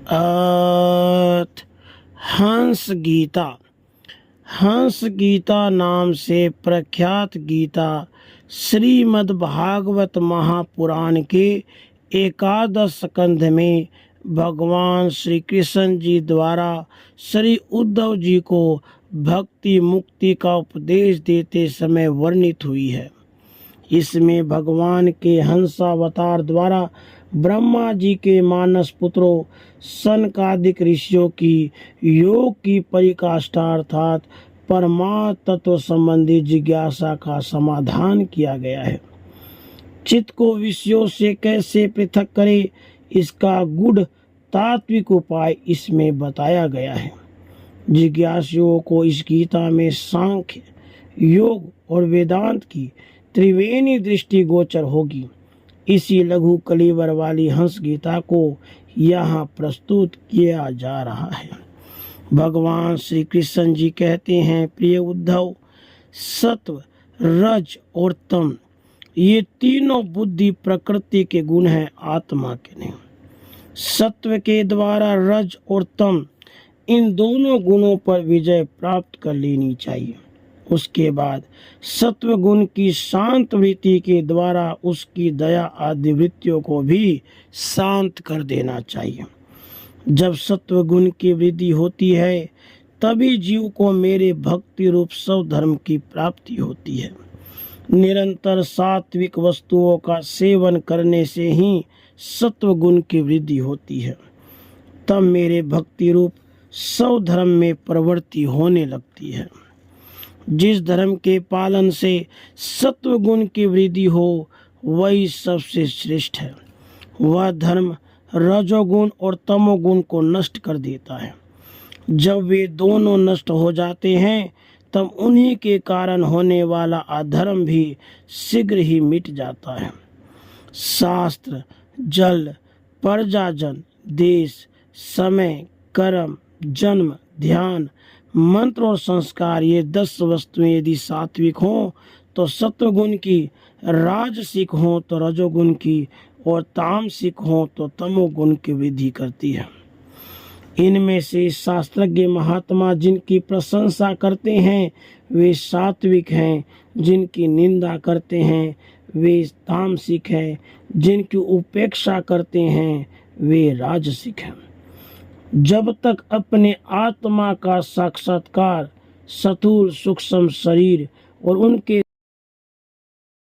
अर्थ हंस गीता। हंस गीता नाम से प्रख्यात गीता श्रीमद् भागवत महापुराण के एकादश स्कंध में भगवान श्री कृष्ण जी द्वारा श्री उद्धव जी को भक्ति मुक्ति का उपदेश देते समय वर्णित हुई है। इसमें भगवान के हंसावतार द्वारा ब्रह्मा जी के मानस पुत्रों सनकादिक ऋषियों की योग की परिकाष्ठा अर्थात परमात्म तत्व संबंधी जिज्ञासा का समाधान किया गया है। चित्त को विषयों से कैसे पृथक करे, इसका गूढ़ तात्विक उपाय इसमें बताया गया है। जिज्ञासुओं को इस गीता में सांख्य, योग और वेदांत की त्रिवेणी दृष्टि गोचर होगी। इसी लघु कलीवर वाली हंस गीता को यहाँ प्रस्तुत किया जा रहा है। भगवान श्री कृष्ण जी कहते हैं, प्रिय उद्धव, सत्व, रज और तम ये तीनों बुद्धि प्रकृति के गुण हैं, आत्मा के नहीं। सत्व के द्वारा रज और तम इन दोनों गुणों पर विजय प्राप्त कर लेनी चाहिए। उसके बाद सत्व गुण की शांत वृत्ति के द्वारा उसकी दया आदि वृत्तियों को भी शांत कर देना चाहिए। जब सत्व गुण की वृद्धि होती है तभी जीव को मेरे भक्ति रूप सब धर्म की प्राप्ति होती है। निरंतर सात्विक वस्तुओं का सेवन करने से ही सत्व गुण की वृद्धि होती है। तब मेरे भक्ति रूप सब धर्म में प्रवृत्ति होने लगती है। जिस धर्म के पालन से सत्व गुण की वृद्धि हो वही सबसे श्रेष्ठ है। वह धर्म रजोगुण और तमोगुण को नष्ट कर देता है। जब वे दोनों नष्ट हो जाते हैं तब उन्हीं के कारण होने वाला अधर्म भी शीघ्र ही मिट जाता है। शास्त्र, जल, प्रजाजन, देश, समय, कर्म, जन्म, ध्यान, मंत्र और संस्कार ये 10 वस्तुएं यदि सात्विक हों तो सत्वगुण की, राजसिक हों तो रजोगुण की और तामसिक हों तो तमोगुण की वृद्धि करती है। इनमें से शास्त्रज्ञ महात्मा जिनकी प्रशंसा करते हैं वे सात्विक हैं, जिनकी निंदा करते हैं वे तामसिक हैं, जिनकी उपेक्षा करते हैं वे राजसिक हैं। जब तक अपने आत्मा का साक्षात्कार, स्थूल सूक्ष्म शरीर और उनके